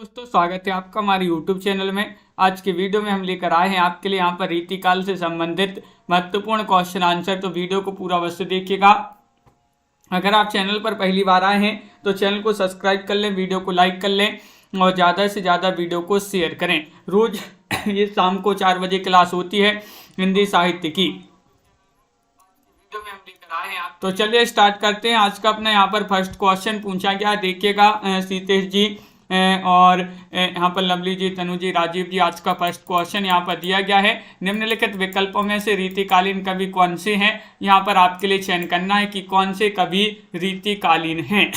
दोस्तों स्वागत है आपका हमारे YouTube चैनल में। आज की वीडियो में हम लेकर आए हैं आपके लिए यहाँ पर रीतिकाल से संबंधित महत्वपूर्ण क्वेश्चन आंसर। तो वीडियो को पूरा अवश्य देखिएगा। अगर आप चैनल पर पहली बार आए हैं तो चैनल को सब्सक्राइब कर लें, वीडियो को लाइक कर लें और ज़्यादा से ज़्यादा वीडियो को शेयर करें। रोज ये शाम को 4 बजे क्लास होती है हिंदी साहित्य की। वीडियो में हम लेकर आए हैं तो चलिए स्टार्ट करते हैं। आज का अपना यहाँ पर फर्स्ट क्वेश्चन पूछा गया, देखिएगा सीतेश जी और यहाँ पर लवली जी, तनु जी, राजीव जी। आज का फर्स्ट क्वेश्चन यहाँ पर दिया गया है, निम्नलिखित विकल्पों में से रीतिकालीन कवि कौन से हैं। यहाँ पर आपके लिए चयन करना है कि कौन से कवि रीतिकालीन हैं।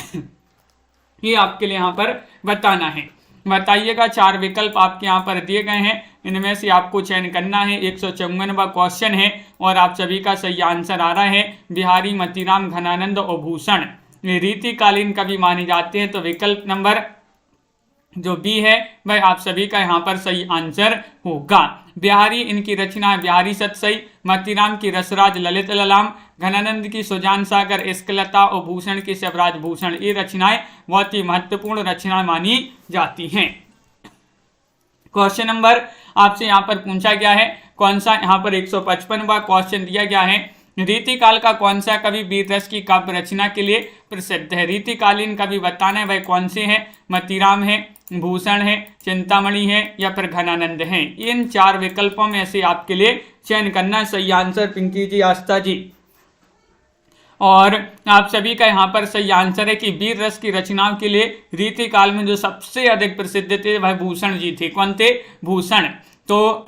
ये आपके लिए यहाँ पर बताना है। बताइएगा, 4 विकल्प आपके यहाँ पर दिए गए हैं, इनमें से आपको चयन करना है। 154वां क्वेश्चन है और आप सभी का सही आंसर आ रहा है बिहारी, मतीराम, घनानंद और भूषण ये रीतिकालीन कवि माने जाते हैं। तो विकल्प नंबर जो बी है वह आप सभी का यहाँ पर सही आंसर होगा। बिहारी, इनकी रचना है बिहारी सतसई, मतीराम की रसराज ललित ललाम, घनानंद की सुजान सागर इश्कलता और भूषण की शिवराज भूषण। ये रचनाएं बहुत ही महत्वपूर्ण रचनाएं मानी जाती हैं। क्वेश्चन नंबर आपसे यहाँ पर पूछा गया है कौन सा, यहाँ पर 155वां क्वेश्चन दिया गया है, रीतिकाल का कौन सा कवि वीर रस की काव्य रचना के लिए प्रसिद्ध है। रीतिकालीन कवि बताना है वह कौन से हैं। मतीराम है, भूषण है, चिंतामणि है या फिर घनानंद है। इन 4 विकल्पों में से आपके लिए चयन करना है। सही आंसर पिंकी जी, आस्था जी। और आप सभी का यहाँ पर सही आंसर है कि वीर रस की रचनाओं के लिए रीतिकाल में जो सबसे अधिक प्रसिद्ध थे वह भूषण जी थे। कौन थे? भूषण। तो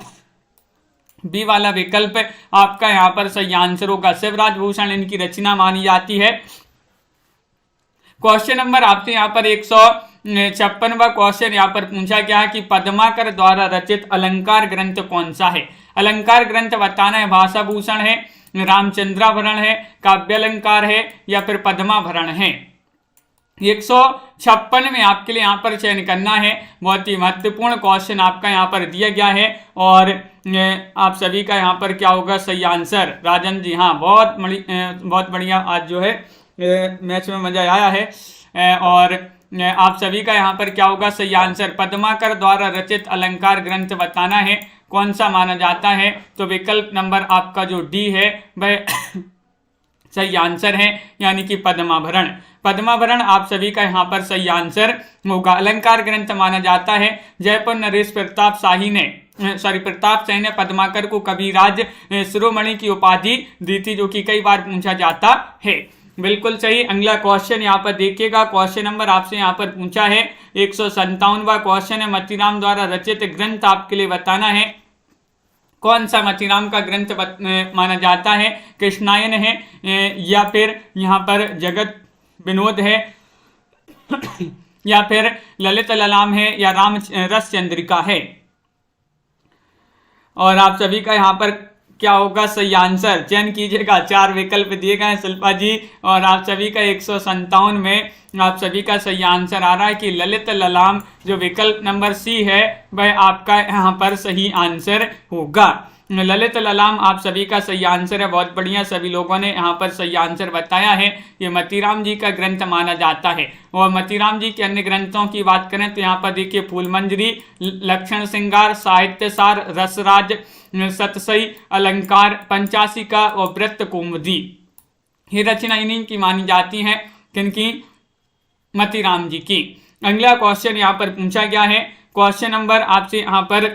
बी वाला विकल्प आपका यहाँ पर सही आंसर होगा। शिवराज भूषण इनकी रचना मानी जाती है। क्वेश्चन नंबर आपसे यहाँ पर 156वां क्वेश्चन यहाँ पर पूछा गया है कि पद्माकर द्वारा रचित अलंकार ग्रंथ कौन सा है। अलंकार ग्रंथ बताना है भाषा भूषण है, रामचंद्राभरण है, काव्यालंकार है या फिर पद्माभरण है। 156 में आपके लिए यहाँ पर चयन करना है। बहुत ही महत्वपूर्ण क्वेश्चन आपका यहाँ पर दिया गया है और आप सभी का यहाँ पर क्या होगा सही आंसर। राजन जी, हाँ बहुत बढ़िया। आज जो है मैच में मजा आया है और आप सभी का यहाँ पर क्या होगा सही आंसर। पद्माकर द्वारा रचित अलंकार ग्रंथ बताना है कौन सा माना जाता है। तो विकल्प नंबर आपका जो डी है वह सही आंसर है, यानी कि पद्माभरण। पद्माभरण आप सभी का यहाँ पर सही आंसर होगा। अलंकार ग्रंथ माना जाता है। जयपुर नरेश प्रताप शाही ने प्रताप शाही ने पद्माकर को कविराज शिरोमणि की उपाधि दी थी, जो कि कई बार पूछा जाता है। बिल्कुल सही। अगला क्वेश्चन यहाँ पर देखिएगा। क्वेश्चन नंबर आपसे यहाँ पर पूछा है 157वां क्वेश्चन है, मतीराम द्वारा रचित ग्रंथ आपके लिए बताना है कौन सा मतीराम का ग्रंथ माना जाता है। कृष्णायन है या फिर यहाँ पर जगत विनोद है या फिर ललित ललाम है या राम रस चंद्रिका है। और आप सभी का यहाँ पर क्या होगा सही आंसर, चयन कीजिएगा। 4 विकल्प दिए गए हैं शिल्पा जी और आप सभी का 157 में आप सभी का सही आंसर आ रहा है कि ललित ललाम। जो विकल्प नंबर सी है वह आपका यहाँ पर सही आंसर होगा। ललित ललाम आप सभी का सही आंसर है। बहुत बढ़िया, सभी लोगों ने यहाँ पर सही आंसर बताया है। ये मतीराम जी का ग्रंथ माना जाता है। और मतीराम जी के अन्य ग्रंथों की बात करें तो यहाँ पर देखिए फूलमंजरी, लक्षण श्रृंगार, साहित्यसार, रसराज सतसई, अलंकार, पंचाशिका और वृत्त कौमुदी। ये रचना इन्हीं की मानी जाती हैं। किनकी? मतीराम जी की। अगला क्वेश्चन यहाँ पर पूछा गया है। क्वेश्चन नंबर आपसे यहाँ पर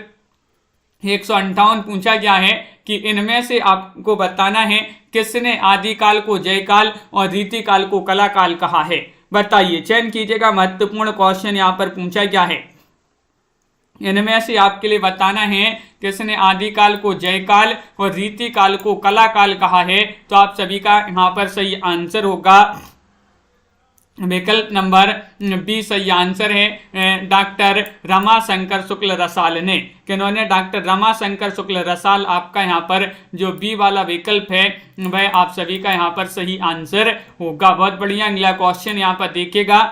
158 पूछा गया है कि इनमें से आपको बताना है किसने आदिकाल को जयकाल और रीतिकाल को कलाकाल कहा है। बताइए, चयन कीजिएगा। महत्वपूर्ण क्वेश्चन यहाँ पर पूछा गया है। इनमें से आपके लिए बताना है किसने आदिकाल को जयकाल और रीतिकाल को कलाकाल कहा है। तो आप सभी का यहाँ पर सही आंसर होगा विकल्प नंबर बी सही आंसर है। डॉक्टर रमाशंकर शुक्ल रसाल ने। किन्होंने? डॉक्टर रमाशंकर शुक्ल रसाल। आपका यहाँ पर जो बी वाला विकल्प है वह आप सभी का यहाँ पर सही आंसर होगा। बहुत बढ़िया। अगला क्वेश्चन यहाँ पर देखिएगा।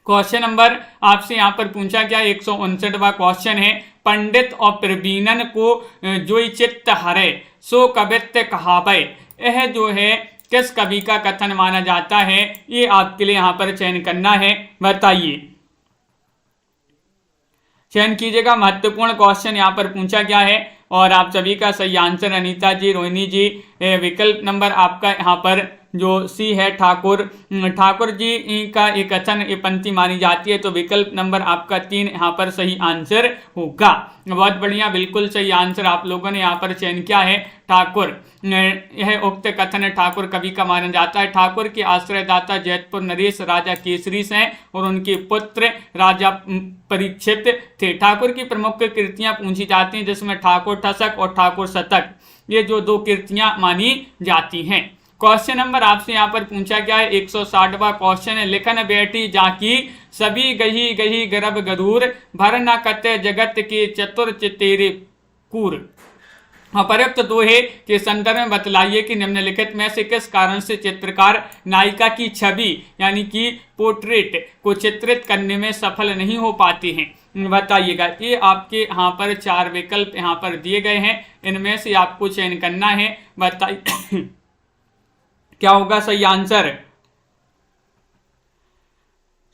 क्वेश्चन नंबर आपसे यहाँ पर पूछा गया 159वां क्वेश्चन है, पंडित और प्रवीणन को जोई चित्त हरे सो कवित्व कहावे। यह जो है किस कवि का कथन माना जाता है, ये आपके लिए यहाँ पर चयन करना है। बताइए। चयन कीजिएगा। महत्वपूर्ण क्वेश्चन यहाँ पर पूछा गया है और आप सभी का सही आंसर अनीता जी, रोहिणी जी, विकल्प नंबर आपका यहाँ पर जो सी है ठाकुर जी का एक कथन ये पंक्ति मानी जाती है, तो विकल्प नंबर आपका 3 यहाँ पर सही आंसर होगा। बहुत बढ़िया, बिल्कुल सही आंसर आप लोगों ने यहाँ पर चयन किया है ठाकुर। यह उक्त कथन ठाकुर कवि का माना जाता है। ठाकुर के आश्रयदाता जैतपुर नरेश राजा केसरी हैं और उनके पुत्र राजा परीक्षित थे। ठाकुर की प्रमुख कृतियां पूछी जाती हैं जिसमें ठाकुर ठसक और ठाकुर शतक, ये जो 2 कृतियां मानी जाती हैं। क्वेश्चन नंबर आपसे यहाँ पर पूछा गया है 160वां क्वेश्चन है, लिखन बैठी जाकी सभी गही गही गर्भ गरूर भर न कते जगत के चतुर चितेरे कूर। अपर्याप्त दोहे के संदर्भ में बतलाइए कि निम्नलिखित में से किस कारण से चित्रकार नायिका की छवि यानी कि पोर्ट्रेट को चित्रित करने में सफल नहीं हो पाते हैं, बताइएगा। ये आपके यहाँ पर 4 विकल्प यहाँ पर दिए गए हैं, इनमें से आपको चयन करना है। बताइए क्या होगा सही आंसर,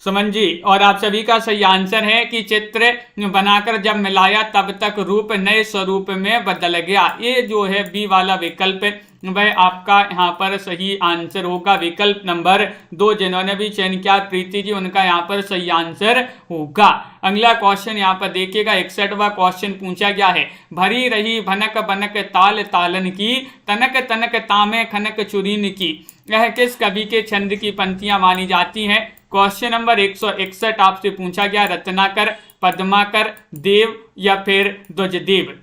सुमन जी। और आप सभी का सही आंसर है कि चित्र बनाकर जब मिलाया तब तक रूप नए स्वरूप में बदल गया। ये जो है बी वाला विकल्प वह आपका यहाँ पर सही आंसर होगा। विकल्प नंबर 2 जिन्होंने भी चयन किया प्रीति जी, उनका यहाँ पर सही आंसर होगा। अगला क्वेश्चन यहाँ पर देखिएगा 61वां क्वेश्चन पूछा गया है, भरी रही भनक बनक ताल तालन की तनक तनक तामे खनक चुरीन की। यह किस कवि के छंद की पंक्तियां मानी जाती हैं। क्वेश्चन नंबर 161 आपसे पूछा गया, रत्नाकर, पद्माकर, देव या फिर ध्वजदेव।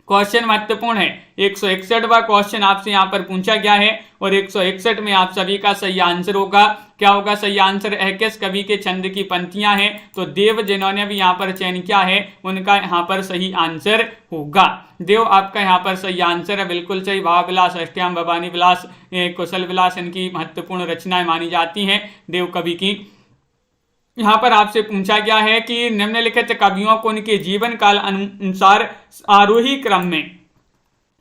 क्वेश्चन महत्वपूर्ण है। 161वां क्वेश्चन आपसे यहाँ पर पूछा गया है और 161 में आप सभी का सही आंसर होगा। क्या होगा सही आंसर, है किस कवि के छंद की पंक्तियां हैं, तो देव जिन्होंने भी यहाँ पर चयन किया है उनका यहाँ पर सही आंसर होगा। देव आपका यहाँ पर सही आंसर है, बिल्कुल सही। भाव विलास, अष्टयाम, भवानी विलास, कुशल विलास इनकी महत्वपूर्ण रचनाएं मानी जाती हैं देव कवि की। यहाँ पर आपसे पूछा गया है कि निम्नलिखित कवियों को उनके जीवन काल अनुसार आरोही क्रम में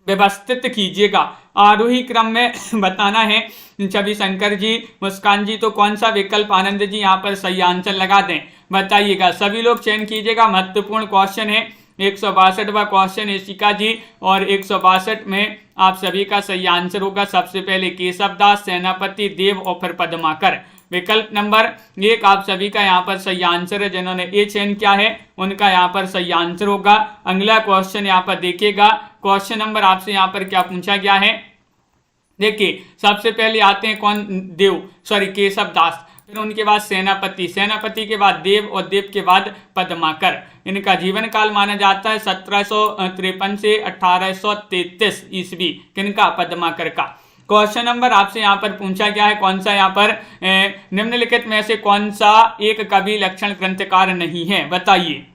व्यवस्थित कीजिएगा। आरोही क्रम में बताना है। छवि शंकर जी, मुस्कान जी, तो कौन सा विकल्प आनंद जी यहाँ पर सही आंसर लगा दें, बताइएगा। सभी लोग चयन कीजिएगा, महत्वपूर्ण क्वेश्चन है। 162वां क्वेश्चन ईशिका जी और 162 में आप सभी का सही आंसर होगा। सबसे पहले केशवदास, सेनापति, देव और फिर पद्माकर। विकल्प नंबर 1 आप सभी का यहाँ पर सही आंसर है, जिन्होंने ए चयन किया है उनका यहाँ पर सही आंसर होगा। अगला क्वेश्चन यहाँ पर देखिएगा। क्वेश्चन नंबर आपसे यहाँ पर क्या पूछा गया है, देखिए सबसे पहले आते हैं कौन, केशवदास, फिर उनके बाद सेनापति, सेनापति के बाद देव और देव के बाद पद्माकर। इनका जीवन काल माना जाता है 1753 से 1833 ईस्वी। किनका, पद्माकर का। क्वेश्चन नंबर आपसे यहाँ पर पूछा गया है कौन सा, यहाँ पर निम्नलिखित में से कौन सा एक कवि लक्षण ग्रंथकार नहीं है, बताइए।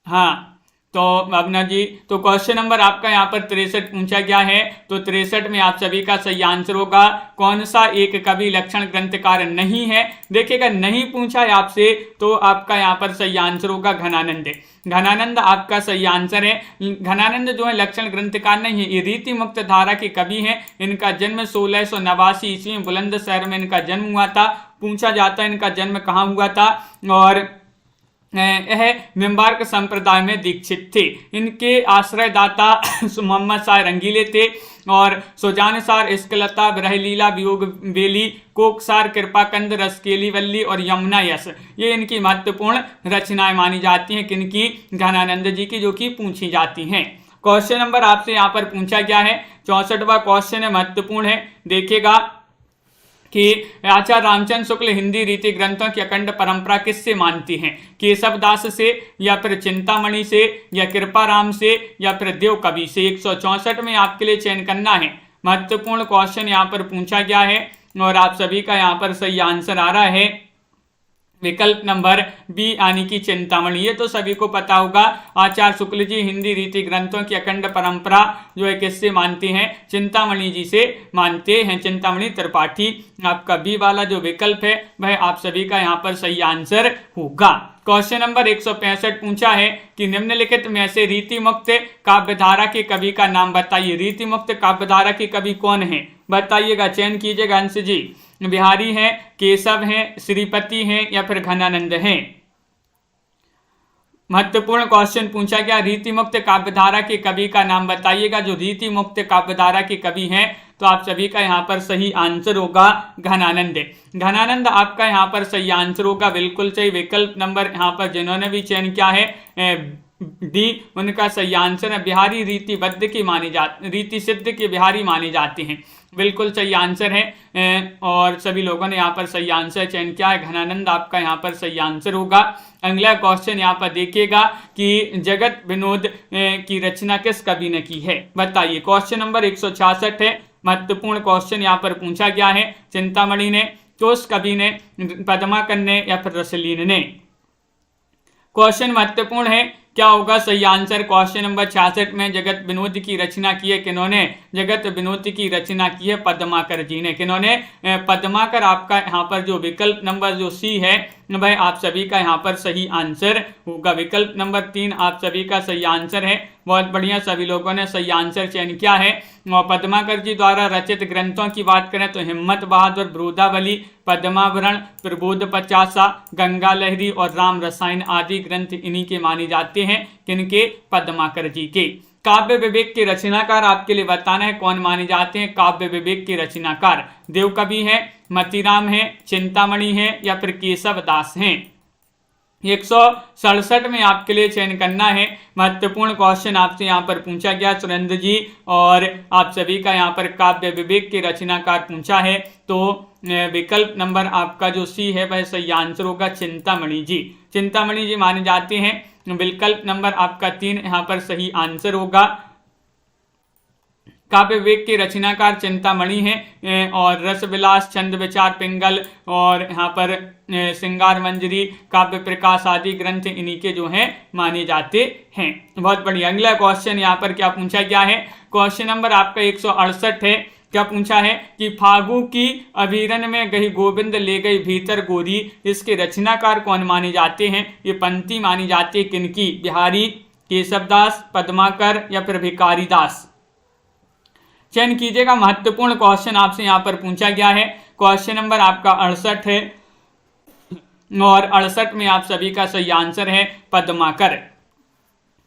हाँ तो भावना जी, तो क्वेश्चन नंबर आपका यहाँ पर 63 पूछा गया है, तो 63 में आप सभी का सही आंसर होगा। कौन सा एक कवि लक्षण ग्रंथकार नहीं है, देखिएगा नहीं पूछा है आपसे तो आपका यहाँ पर सही आंसर होगा घनानंद। घनानंद आपका सही आंसर है। घनानंद जो है लक्षण ग्रंथकार नहीं है, ये रीति मुक्त धारा के कवि हैं। इनका जन्म 1689 ईस्वी में बुलंदशहर में इनका जन्म हुआ था। पूछा जाता है इनका जन्म कहाँ हुआ था, और यह निम्बार्क संप्रदाय में दीक्षित थे। इनके आश्रयदाता मोहम्मद शाह रंगीले थे और सुजान सार, इश्कलता, ब्रहलीला, वियोग बेली, कोकसार, कृपाकंद, रसकेली वल्ली और यमुना यश, ये इनकी महत्वपूर्ण रचनाएं मानी जाती हैं। किनकी, घनानंद जी की, जो कि पूछी जाती हैं। क्वेश्चन नंबर आपसे यहाँ पर पूछा गया है 64वां क्वेश्चन है, महत्वपूर्ण है। देखिएगा कि आचार्य रामचंद्र शुक्ल हिंदी रीति ग्रंथों की अखंड परंपरा किससे मानती हैं, केशवदास से या फिर चिंतामणि से या कृपाराम से या फिर देव कवि से। 164 में आपके लिए चयन करना है। महत्वपूर्ण क्वेश्चन यहाँ पर पूछा गया है और आप सभी का यहाँ पर सही आंसर आ रहा है विकल्प नंबर बी यानी कि चिंतामणि। ये तो सभी को पता होगा, आचार्य शुक्ल जी हिंदी रीति ग्रंथों की अखंड परंपरा जो है किससे मानते हैं, चिंतामणि जी से मानते हैं। चिंतामणि त्रिपाठी आपका बी वाला जो विकल्प है वह आप सभी का यहाँ पर सही आंसर होगा। क्वेश्चन नंबर 165 पूछा है कि निम्नलिखित में से रीति मुक्त काव्यधारा के कवि का नाम बताइए। रीति मुक्त काव्यधारा के कवि कौन है बताइएगा, चयन कीजिएगा अंश जी। बिहारी हैं, केशव हैं, श्रीपति हैं या फिर घनानंद हैं। महत्वपूर्ण क्वेश्चन पूछा गया, रीति मुक्त काव्यधारा के कवि का नाम बताइएगा। जो रीति मुक्त काव्यधारा के कवि हैं तो आप सभी का यहाँ पर सही आंसर होगा घनानंद। घनानंद आपका यहाँ पर सही आंसर होगा, बिल्कुल सही। विकल्प नंबर यहाँ पर जिन्होंने भी चयन किया है डी, उनका सही आंसर है। बिहारी रीतिबद्ध की मानी जाती, रीति सिद्ध के बिहारी माने जाते हैं, बिल्कुल सही आंसर है। और सभी लोगों ने यहाँ पर सही आंसर चयन किया है, घनानंद आपका यहाँ पर सही आंसर होगा। अगला क्वेश्चन यहाँ पर देखिएगा कि जगत विनोद की रचना किस कवि ने की है बताइए। क्वेश्चन नंबर 166 है, महत्वपूर्ण क्वेश्चन यहाँ पर पूछा गया है। चिंतामणि ने, तो उस कवि ने, पद्माकर ने या फिर रसलीन ने। क्वेश्चन महत्वपूर्ण है, क्या होगा सही आंसर। क्वेश्चन नंबर 66 में जगत विनोद की रचना की है किन्होंने, जगत विनोद की रचना की है पद्माकर जी ने। किन्होंने, पद्माकर। आपका यहाँ पर जो विकल्प नंबर जो सी है भाई आप सभी का यहाँ पर सही आंसर होगा। विकल्प नंबर 3 आप सभी का सही आंसर है, बहुत बढ़िया, सभी लोगों ने सही आंसर चयन किया है। और पद्माकर जी द्वारा रचित ग्रंथों की बात करें तो हिम्मत बहादुर, ब्रोधावली, पद्माभरण, प्रबोध पचासा, गंगा लहरी और राम रसायन आदि ग्रंथ इन्हीं के माने जाते हैं। किनके, पद्माकर जी के। काव्य विवेक के रचनाकार आपके लिए बताना है कौन माने जाते हैं। काव्य विवेक के रचनाकार देव कवि हैं, मतीराम हैं, चिंतामणि हैं या फिर केशव दास हैं। 167 में आपके लिए चयन करना है। महत्वपूर्ण क्वेश्चन आपसे यहाँ पर पूछा गया सुरेंद्र जी, और आप सभी का यहाँ पर काव्य विवेक के रचनाकार पूछा है तो विकल्प नंबर आपका जो सी है वह सही आंसर होगा, चिंतामणि जी। चिंतामणि जी माने जाते हैं। विकल्प नंबर आपका 3 यहाँ पर सही आंसर होगा। काव्य विवेक के रचनाकार चिंतामणि हैं और रस विलास, छंद विचार पिंगल और यहाँ पर श्रृंगार मंजरी, काव्य प्रकाश आदि ग्रंथ इन्हीं के जो हैं माने जाते हैं। बहुत बढ़िया। अगला क्वेश्चन यहाँ पर क्या पूछा गया है। क्वेश्चन नंबर आपका 168 है। क्या पूछा है कि फागु की अभिरन में गई गोविंद ले गई भीतर गोरी, इसके रचनाकार कौन माने जाते हैं। ये पंक्ति मानी जाती है किनकी, बिहारी, केशवदास, पद्माकर या फिर भिखारी दास। चयन कीजिएगा। महत्वपूर्ण क्वेश्चन आपसे यहाँ पर पूछा गया है। क्वेश्चन नंबर आपका 68 है और 68 में आप सभी का सही आंसर है पद्माकर।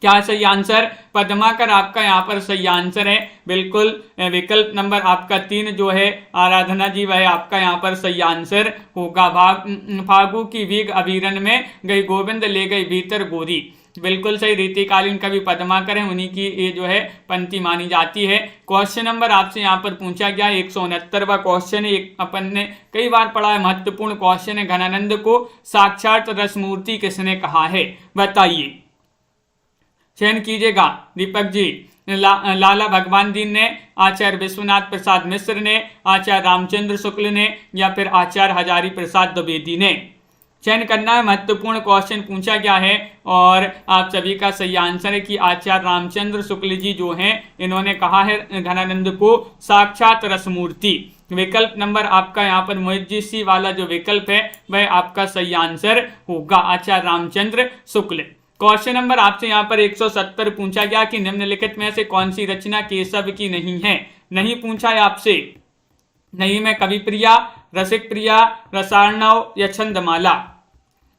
क्या सही आंसर, पद्माकर आपका यहाँ पर सही आंसर है, बिल्कुल। विकल्प नंबर आपका 3 जो है आराधना जी वह आपका यहाँ पर सही आंसर होगा। फागु की वीग अभिरन में गई गोविंद ले गई भीतर गोरी, बिल्कुल सही। रीतिकालीन कवि पद्माकर है, उन्हीं की ये जो है पंक्ति मानी जाती है। क्वेश्चन नंबर आपसे यहाँ पर पूछा गया 169वां क्वेश्चन है, अपन ने कई बार पढ़ा है, महत्वपूर्ण क्वेश्चन है। घनानंद को साक्षात रसमूर्ति किसने कहा है बताइए। चयन कीजिएगा दीपक जी। लाला भगवान दीन ने, आचार्य विश्वनाथ प्रसाद मिश्र ने, आचार्य रामचंद्र शुक्ल ने या फिर आचार्य हजारी प्रसाद द्विवेदी ने। चयन करना है। महत्वपूर्ण क्वेश्चन पूछा गया है और आप सभी का सही आंसर है कि आचार्य रामचंद्र शुक्ल जी जो हैं इन्होंने कहा है घनानंद को साक्षात रसमूर्ति। विकल्प नंबर आपका यहाँ पर मोहित सी वाला जो विकल्प है वह आपका सही आंसर होगा, आचार्य रामचंद्र शुक्ल। क्वेश्चन नंबर आपसे यहाँ पर 170 पूछा गया कि निम्नलिखित में से कौन सी रचना केशव की नहीं है। नहीं पूछा है आपसे, नहीं में कवि प्रिया, रसिक प्रिया, रसार्णव या छंदमाला।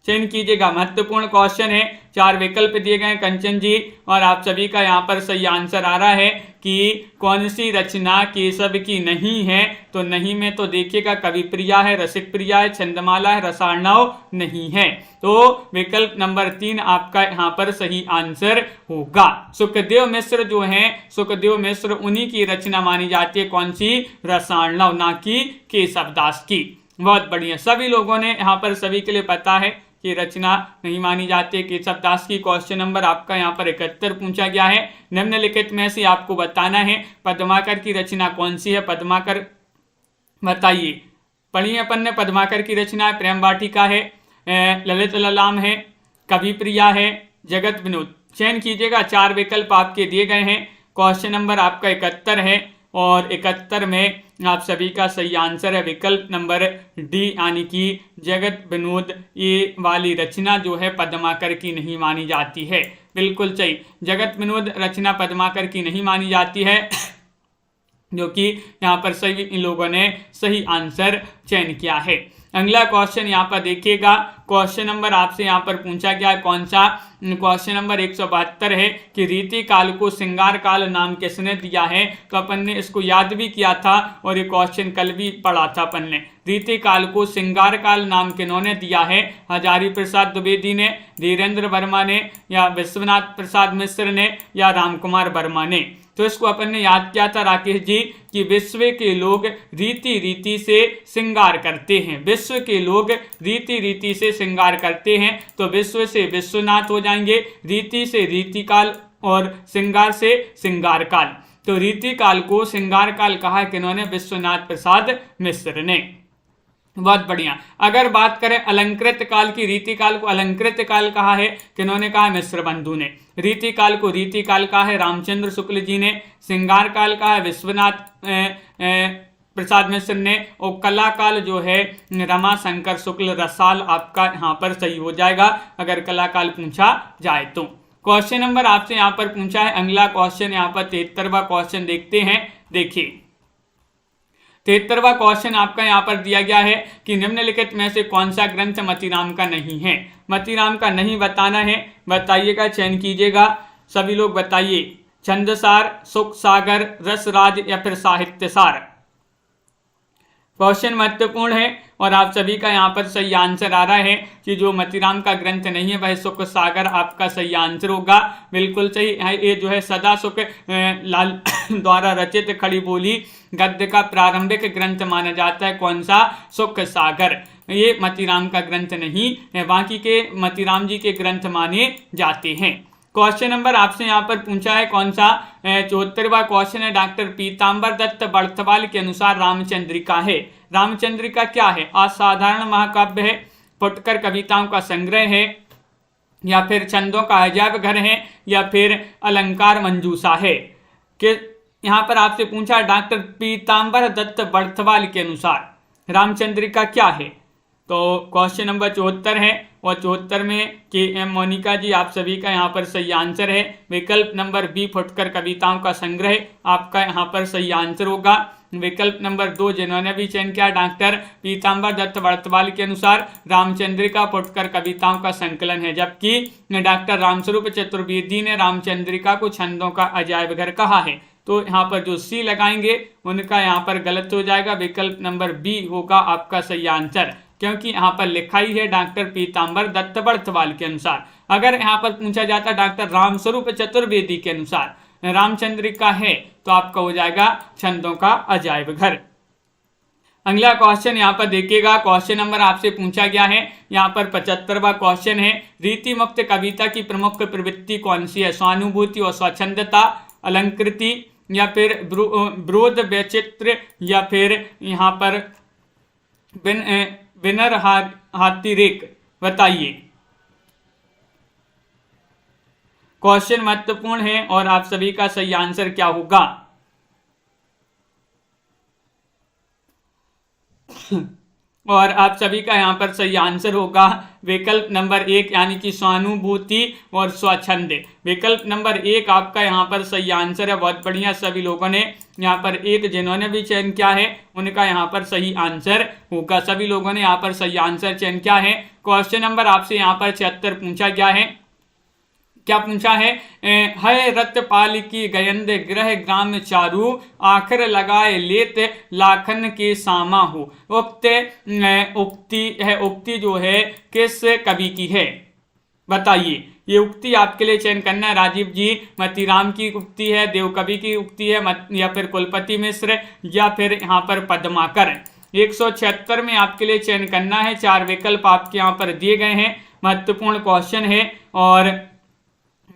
चयन कीजिएगा। महत्वपूर्ण क्वेश्चन है, 4 विकल्प दिए गए कंचन जी और आप सभी का यहाँ पर सही आंसर आ रहा है कि कौन सी रचना केशव की नहीं है। तो नहीं में तो देखिएगा कवि प्रिया है, रसिक प्रिया है, छंदमाला है, रसार्णव नहीं है। तो विकल्प नंबर 3 आपका यहाँ पर सही आंसर होगा। सुखदेव मिश्र जो हैं, सुखदेव मिश्र उन्हीं की रचना मानी जाती है, कौन सी, रसार्णव, ना कि केशवदास की। बहुत बढ़िया। सभी लोगों ने यहाँ पर सभी के लिए पता है कि रचना नहीं मानी जाती है केशवदास की। क्वेश्चन नंबर आपका यहाँ पर 71 पूछा गया है। निम्नलिखित में से आपको बताना है पद्माकर की रचना कौन सी है। पद्माकर बताइए। पढ़िए अपन ने, पद्माकर की रचना है प्रेम वाटिका है, ललित ललाम है, कवि प्रिया है, जगत विनोद। चयन कीजिएगा। 4 विकल्प आपके दिए गए हैं। क्वेश्चन नंबर आपका 71 है और 71 में आप सभी का सही आंसर है विकल्प नंबर डी, यानी कि जगत विनोद ये वाली रचना जो है पद्माकर की नहीं मानी जाती है। बिल्कुल सही, जगत विनोद रचना पद्माकर की नहीं मानी जाती है, जो कि यहाँ पर सही इन लोगों ने सही आंसर चयन किया है। अगला क्वेश्चन यहाँ पर देखिएगा, क्वेश्चन नंबर आपसे यहाँ पर पूछा गया है कौन सा, क्वेश्चन नंबर 172 है कि रीति काल को श्रृंगार काल नाम किसने दिया है। तो अपन ने इसको याद भी किया था और ये क्वेश्चन कल भी पढ़ा था अपन ने। रीति काल को श्रृंगार काल नाम किन्होंने दिया है, हजारी प्रसाद द्विवेदी ने, धीरेन्द्र वर्मा ने, या विश्वनाथ प्रसाद मिश्र ने, या रामकुमार वर्मा ने। तो इसको अपन ने याद किया था राकेश जी कि विश्व के लोग रीति रीति से श्रृंगार करते हैं, विश्व के लोग रीति रीति से श्रृंगार करते हैं। तो विश्व से विश्वनाथ हो जाएंगे, रीति से रीतिकाल और श्रृंगार से श्रृंगार काल। तो रीति काल को श्रृंगार काल कहा है किन्होंने, विश्वनाथ प्रसाद मिश्र ने। बहुत बढ़िया। अगर बात करें अलंकृत काल की, रीति काल को अलंकृत काल कहा है किन्होंने कहा, मिश्र बंधु ने। रीति काल को रीति काल कहा है रामचंद्र शुक्ल जी ने। श्रृंगार काल कहा है विश्वनाथ प्रसाद मिश्र ने। और कला काल जो है रमा शंकर शुक्ल रसाल आपका यहाँ पर सही हो जाएगा अगर कला काल पूछा जाए तो। क्वेश्चन नंबर आपसे यहाँ पर पूछा है अगला क्वेश्चन, यहाँ पर 73वां क्वेश्चन देखते हैं। देखिए 73वां क्वेश्चन आपका यहाँ पर दिया गया है कि निम्नलिखित में से कौन सा ग्रंथ मतीराम का नहीं है। मतीराम का नहीं बताना है, बताइएगा, चयन कीजिएगा, सभी लोग बताइए। छंदसार, सुख सागर, रसराज या फिर साहित्य सार। क्वेश्चन महत्वपूर्ण है और आप सभी का यहाँ पर सही आंसर आ रहा है कि जो मतीराम का ग्रंथ नहीं है वह सुख सागर आपका सही आंसर होगा। बिल्कुल सही। ये जो है सदा सुख लाल द्वारा रचित खड़ी बोली गद्य का प्रारंभिक ग्रंथ माना जाता है। कौन सा? सुख सागर। ये मतीराम का ग्रंथ नहीं है, बाकी के मतीराम जी के ग्रंथ माने जाते हैं। क्वेश्चन नंबर आपसे यहाँ पर पूछा है कौन सा, 74वां क्वेश्चन है। डॉक्टर पीताम्बर दत्त बड़थवाल के अनुसार रामचंद्रिका है। रामचंद्रिका क्या है? असाधारण महाकाव्य है, फुटकर कविताओं का संग्रह है, या फिर छंदों का अजायब घर है, या फिर अलंकार मंजूषा है। कि यहाँ पर आपसे पूछा डॉक्टर पीताम्बर दत्त बड़थवाल के अनुसार रामचंद्रिका क्या है। तो क्वेश्चन नंबर 74 है और 74 में के एम मोनिका जी आप सभी का यहाँ पर सही आंसर है। विकल्प नंबर बी फुटकर कविताओं का संग्रह आपका यहाँ पर सही आंसर होगा। विकल्प नंबर 2 जिन्होंने भी चयन किया डॉक्टर पीताम्बर दत्त बड़थवाल के अनुसार रामचंद्रिका फुटकर कविताओं का संकलन है, जबकि डॉक्टर रामस्वरूप चतुर्वेदी ने रामचंद्रिका को छंदों का अजायब घर कहा है। तो यहाँ पर जो सी लगाएंगे उनका यहाँ पर गलत हो जाएगा। विकल्प नंबर बी होगा आपका सही आंसर, क्योंकि यहाँ पर लिखा ही है डॉक्टर पीताम्बर दत्त बड़थवाल के अनुसार। अगर यहाँ पर पूछा जाता डॉक्टर रामस्वरूप चतुर्वेदी के अनुसार रामचंद्रिका है तो आपका हो जाएगा छंदों का अजायब घर। अगला क्वेश्चन यहाँ पर देखिएगा, क्वेश्चन नंबर आपसे पूछा गया है यहाँ पर 75वां क्वेश्चन है। रीति मुक्त कविता की प्रमुख प्रवृत्ति कौन सी है? स्वानुभूति और स्वच्छंदता, अलंकृति, या फिर ब्रोध वैचित्र, या फिर यहाँ पर विनर हातिरेक। बताइए। क्वेश्चन महत्वपूर्ण है और आप सभी का सही आंसर क्या होगा? और आप सभी का यहाँ पर सही आंसर होगा विकल्प नंबर 1 यानी कि स्वानुभूति और स्वच्छंद। विकल्प नंबर 1 आपका यहाँ पर सही आंसर है। बहुत बढ़िया, सभी लोगों ने यहाँ पर एक जिन्होंने भी चयन किया है उनका यहाँ पर सही आंसर होगा। सभी लोगों ने यहाँ पर सही आंसर चयन किया है। क्वेश्चन नंबर आपसे यहाँ पर 76 पूछा गया है। क्या पूछा है? है रतपाल की गयंद ग्रह ग्राम चारू, आखिर लगाए लेत लाखन के सामा हो। उक्ति है, उक्ति जो है किस कवि की है? बताइए। ये उक्ति आपके लिए चयन करना है। राजीव जी मतीराम की उक्ति है, देवकवि की उक्ति है, या फिर कुलपति मिश्र, या फिर यहाँ पर पद्माकर। 176 में आपके लिए चयन करना है। 4 विकल्प आपके यहाँ पर दिए गए हैं। महत्वपूर्ण क्वेश्चन है और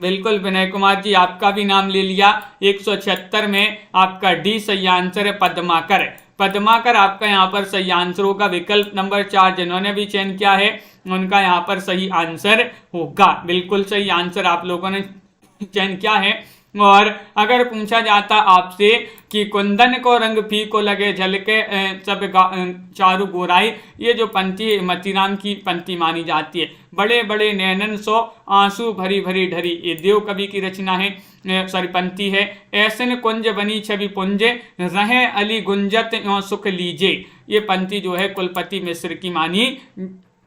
बिल्कुल विनय कुमार जी आपका भी नाम ले लिया। 176 में आपका डी सही आंसर है, पद्माकर। पद्माकर आपका यहाँ पर सही आंसर होगा। विकल्प नंबर 4 जिन्होंने भी चयन किया है उनका यहाँ पर सही आंसर होगा। बिल्कुल सही आंसर आप लोगों ने चयन किया है। और अगर पूछा जाता आपसे कि कुंदन को रंग फीको लगे झलके सब चारु गोराई, ये जो पंक्ति है मतीराम की पंक्ति मानी जाती है। बड़े बड़े नैनन सो आंसू भरी भरी ढरी, ये देव कवि की रचना है, सॉरी पंक्ति है। ऐसन कुंज बनी छवि पुंजे रहे अली गुंजत यो सुख लीजे, ये पंक्ति जो है कुलपति मिश्र की मानी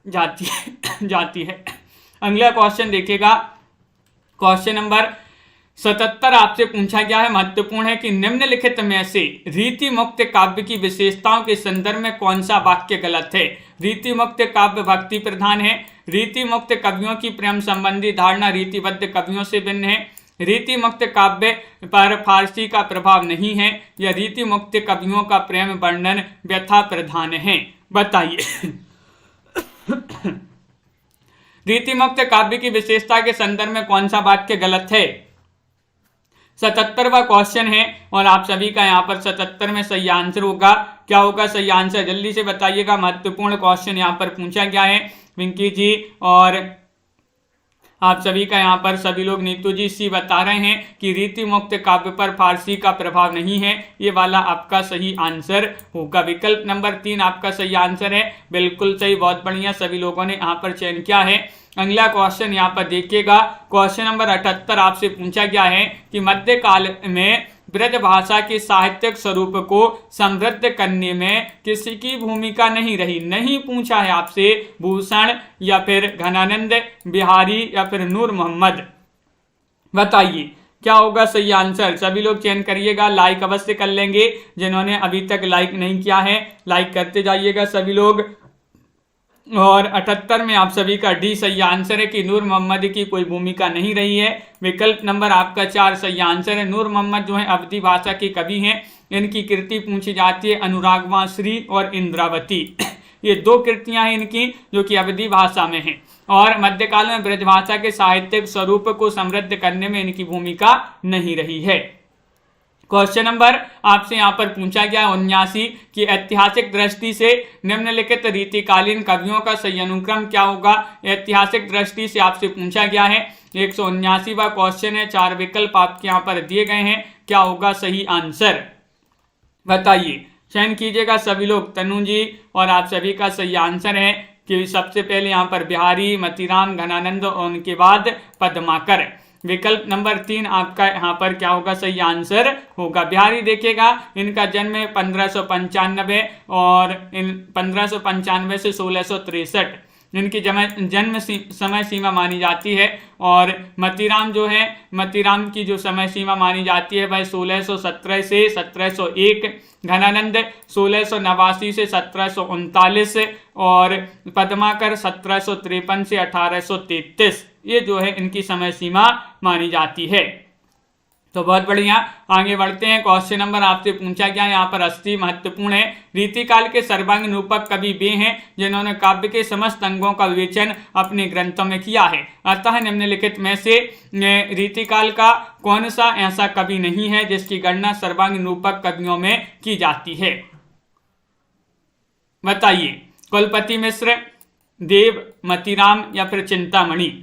जाती है। अगला क्वेश्चन देखिएगा, क्वेश्चन नंबर 77 आपसे पूछा गया है, महत्वपूर्ण है कि निम्नलिखित में से रीति मुक्त काव्य की विशेषताओं के संदर्भ में कौन सा वाक्य गलत है। रीति मुक्त काव्य भक्ति प्रधान है, रीति मुक्त कवियों की प्रेम संबंधी धारणा रीतिबद्ध कवियों से भिन्न है, रीति मुक्त काव्य पर फारसी का प्रभाव नहीं है, या रीति मुक्त कवियों का प्रेम वर्णन व्यथा प्रधान है। बताइए रीति मुक्त काव्य की विशेषता के संदर्भ में कौन सा वाक्य गलत है। 77वां क्वेश्चन है और आप सभी का यहाँ पर 77 में सही आंसर होगा। क्या होगा सही आंसर, जल्दी से बताइएगा। महत्वपूर्ण क्वेश्चन यहाँ पर पूछा गया है विंकी जी, और आप सभी का यहाँ पर सभी लोग, नीतू जी सी बता रहे हैं कि रीति मुक्त काव्य पर फारसी का प्रभाव नहीं है, ये वाला आपका सही आंसर होगा। विकल्प नंबर 3 आपका सही आंसर है, बिल्कुल सही, बहुत बढ़िया, सभी लोगों ने यहाँ पर चयन किया है। अगला क्वेश्चन यहाँ पर देखिएगा, क्वेश्चन नंबर 78 आपसे पूछा गया है कि मध्यकाल में ब्रज भाषा के साहित्यिक स्वरूप को समृद्ध करने में किसी की भूमिका नहीं रही। नहीं पूछा है आपसे भूषण या फिर घनानंद बिहारी या फिर नूर मोहम्मद। बताइए क्या होगा सही आंसर, सभी लोग चयन करिएगा, लाइक अवश्य कर लेंगे। जिन्होंने अभी तक लाइक नहीं किया है लाइक करते जाइएगा सभी लोग। और 78 में आप सभी का डी सही आंसर है कि नूर मोहम्मद की कोई भूमिका नहीं रही है। विकल्प नंबर आपका 4 सही आंसर है। नूर मोहम्मद जो है अवधी भाषा के कवि हैं, इनकी कृति पूछी जाती है अनुरागवांश्री और इंद्रावती। ये 2 कृतियां हैं इनकी जो कि अवधी भाषा में हैं, और मध्यकाल में ब्रजभाषा के साहित्यिक स्वरूप को समृद्ध करने में इनकी भूमिका नहीं रही है। क्वेश्चन नंबर आपसे यहाँ पर पूछा गया 79 की ऐतिहासिक दृष्टि से निम्नलिखित रीतिकालीन कवियों का सही अनुक्रम क्या होगा। ऐतिहासिक दृष्टि से आपसे पूछा गया है, 179वां क्वेश्चन है, 4 विकल्प आपके यहाँ पर दिए गए हैं, क्या होगा सही आंसर बताइए, चयन कीजिएगा सभी लोग। तनु जी और आप सभी का सही आंसर है कि सबसे पहले यहाँ पर बिहारी, मतीराम, घनानंद और उनके बाद पद्माकर। विकल्प नंबर 3 आपका यहाँ पर क्या होगा सही आंसर होगा बिहारी। देखिएगा इनका जन्म 1595 और 1595 से 1663 इनकी जन्म समय सीमा मानी जाती है। और मतीराम जो है, मतीराम की जो समय सीमा मानी जाती है वह 1617 से 1701, घनानंद 1689 से 1739 और पद्माकर 1753 से 1833, ये जो है इनकी समय सीमा मानी जाती है। तो बहुत बढ़िया, आगे बढ़ते हैं। क्वेश्चन नंबर आपसे पूछा गया यहाँ पर 80 महत्वपूर्ण है। रीतिकाल के सर्वांग निरूपक कवि वे हैं जिन्होंने काव्य के समस्त अंगों का विवेचन अपने ग्रंथों में किया है। अतः निम्नलिखित में से रीतिकाल का कौन सा ऐसा कवि नहीं है जिसकी गणना सर्वांग निरूपक कवियों में की जाती है। बताइए, कुलपति मिश्र, देव, मतीराम या फिर चिंतामणि।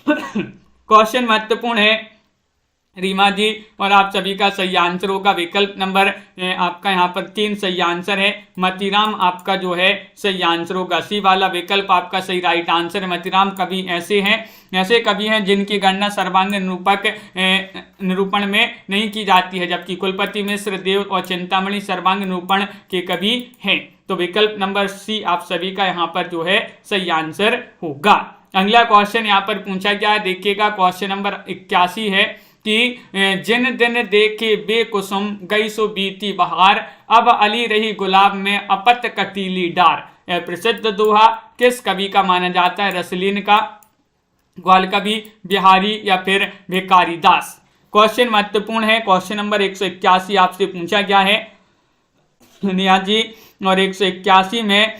क्वेश्चन महत्वपूर्ण है रीमा जी, और आप सभी का सही आंसर होगा विकल्प नंबर आपका यहाँ पर 3 सही आंसर है। मतीराम आपका जो है सही आंसर होगा, सी वाला विकल्प आपका सही राइट आंसर है। मतीराम कवि ऐसे कवि हैं जिनकी गणना सर्वांग निरूपक निरूपण में नहीं की जाती है, जबकि कुलपति मिश्र, देव और चिंतामणि सर्वांग निरूपण के कवि हैं। तो विकल्प नंबर सी आप सभी का यहाँ पर जो है सही आंसर होगा। अगला क्वेश्चन यहाँ पर पूछा गया है, देखिएगा क्वेश्चन नंबर 81 है कि जिन दिन देखे बेकुसुम गई सो बीती बहार, अब अली रही गुलाब में अपत कटीली डार। यह प्रसिद्ध दोहा किस कवि का माना जाता है। रसलीन का, ग्वाल कवि, बिहारी या फिर भिखारी दास। क्वेश्चन महत्वपूर्ण है। क्वेश्चन नंबर 181 आपसे पूछा गया है निया जी, और 181 में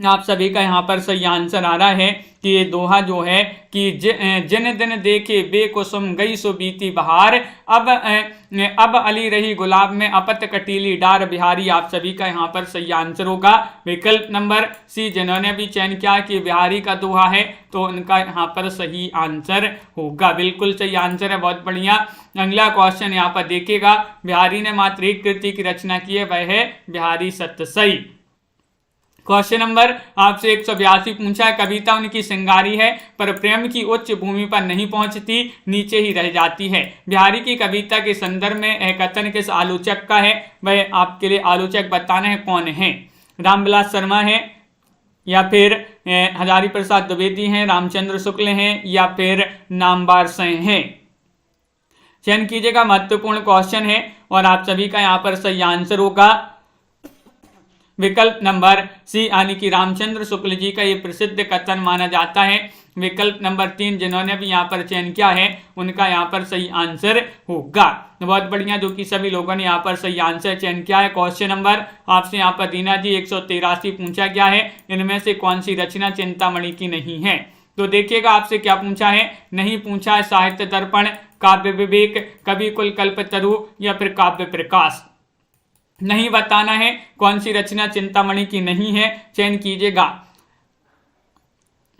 आप सभी का यहाँ पर सही आंसर आ रहा है कि ये दोहा जो है कि जिन दिन देखे बेकुसुम गई सो बीती बहार, अब अली रही गुलाब में अपत कटीली डार बिहारी। आप सभी का यहाँ पर सही आंसर होगा विकल्प नंबर सी। जिन्होंने भी चयन किया कि बिहारी का दोहा है तो उनका यहाँ पर सही आंसर होगा, बिल्कुल सही आंसर है, बहुत बढ़िया। अगला क्वेश्चन यहाँ पर देखिएगा, बिहारी ने मात्र एक कृति की रचना की है, वह है बिहारी सतसई। क्वेश्चन नंबर आपसे 182 पूछा है, कविता उनकी सिंगारी है पर प्रेम की उच्च भूमि पर नहीं पहुंचती, नीचे ही रह जाती है। बिहारी की कविता के संदर्भ में यह कथन किस आलोचक का है, वह आपके लिए आलोचक बताना है कौन है। रामविलास शर्मा है, या फिर हजारी प्रसाद द्विवेदी हैं, रामचंद्र शुक्ल हैं, या फिर नामवर सिंह हैं। चयन कीजिएगा, महत्वपूर्ण क्वेश्चन है और आप सभी का यहाँ पर सही आंसर होगा विकल्प नंबर सी, यानी कि रामचंद्र शुक्ल जी का ये प्रसिद्ध कथन माना जाता है। विकल्प नंबर 3 जिन्होंने भी यहाँ पर चयन किया है उनका यहाँ पर सही आंसर होगा, बहुत बढ़िया, जो कि सभी लोगों ने यहाँ पर सही आंसर चयन किया है। क्वेश्चन नंबर आपसे यहाँ पर दीना जी 183 पूछा गया है, इनमें से कौन सी रचना चिंतामणि की नहीं है। तो देखिएगा आपसे क्या पूछा है, नहीं पूछा है साहित्य दर्पण, काव्य विवेक, कवि कुल कल्पतरु या फिर काव्य प्रकाश। नहीं बताना है कौन सी रचना चिंतामणि की नहीं है, चयन कीजिएगा।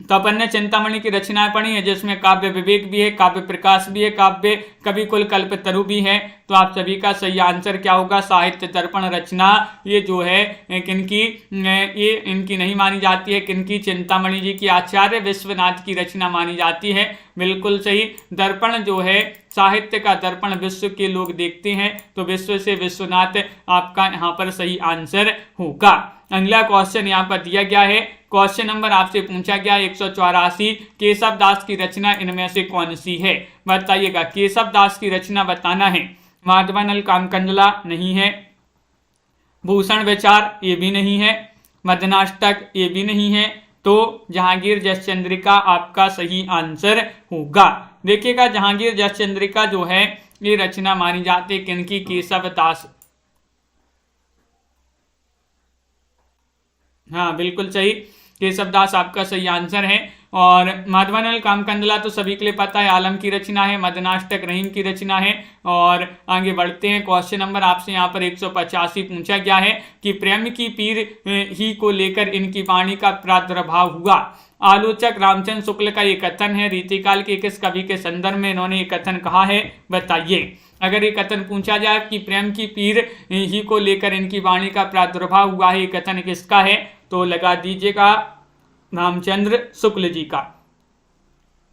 तो अपन ने चिंतामणि की रचनाएं पढ़ी है जिसमें काव्य विवेक भी है, काव्य प्रकाश भी है, काव्य कवि कुल कल्पतरु भी है। तो आप सभी का सही आंसर क्या होगा, साहित्य दर्पण रचना ये जो है किनकी, ये इनकी नहीं मानी जाती है, किनकी, चिंतामणि जी की आचार्य विश्वनाथ की रचना मानी जाती है, बिल्कुल सही। दर्पण जो है साहित्य का दर्पण विश्व के लोग देखते हैं, तो विश्व से विश्वनाथ आपका यहाँ पर सही आंसर होगा। अगला क्वेश्चन यहाँ पर दिया गया है, क्वेश्चन नंबर आपसे पूछा गया 184, केशव दास की रचना इनमें से कौन सी है, बताइएगा। केशव दास की रचना बताना है, माधवानल कामकंडला नहीं है, भूषण विचार ये भी नहीं है, मदनाष्टक ये भी नहीं है, तो जहांगीर जस चंद्रिका आपका सही आंसर होगा। देखिएगा जहांगीर जस चंद्रिका जो है ये रचना मानी जाती है किनकी, केशव दास, हाँ बिल्कुल सही, केशव दास आपका सही आंसर है। और माधवानल कामकंडला तो सभी के लिए पता है, आलम की रचना है, मदनाष्टक रहीम की रचना है। और आगे बढ़ते हैं, क्वेश्चन नंबर आपसे यहाँ पर 185 पूछा गया है कि प्रेम की पीर ही को लेकर इनकी वाणी का प्रादुर्भाव हुआ। आलोचक रामचंद्र शुक्ल का ये कथन है, रीतिकाल के किस कवि के संदर्भ में इन्होंने ये कथन कहा है, बताइए। अगर ये कथन पूछा जाए कि प्रेम की पीर ही को लेकर इनकी वाणी का प्रादुर्भाव हुआ है, ये कथन किसका है, तो लगा दीजिएगा रामचंद्र शुक्ल जी का।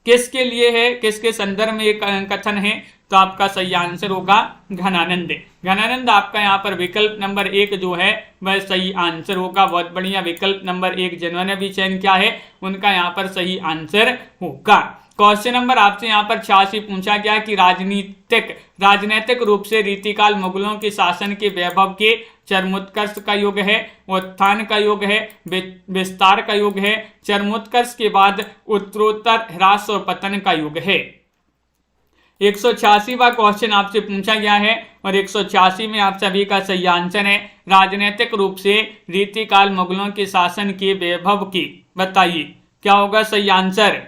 किसके लिए है, किसके संदर्भ में एक कथन है, तो आपका सही आंसर होगा घनानंद। घनानंद आपका यहाँ पर विकल्प नंबर 1 जो है वह सही आंसर होगा, बहुत बढ़िया। विकल्प नंबर 1 जिन्होंने भी चयन किया है उनका यहाँ पर सही आंसर होगा। क्वेश्चन नंबर आपसे यहाँ पर 86 पूछा गया कि राजनीतिक रूप से रीतिकाल मुगलों के शासन के वैभव के चरमोत्कर्ष का युग है, उत्थान का युग है, विस्तार का युग है, चरमोत्कर्ष के बाद उत्तरोत्तर ह्रास और पतन का युग है। 186वां क्वेश्चन आपसे पूछा गया है और 186 में आप सभी का सही आंसर है राजनीतिक रूप से रीतिकाल मुगलों के शासन के वैभव की, बताइए क्या होगा सही आंसर।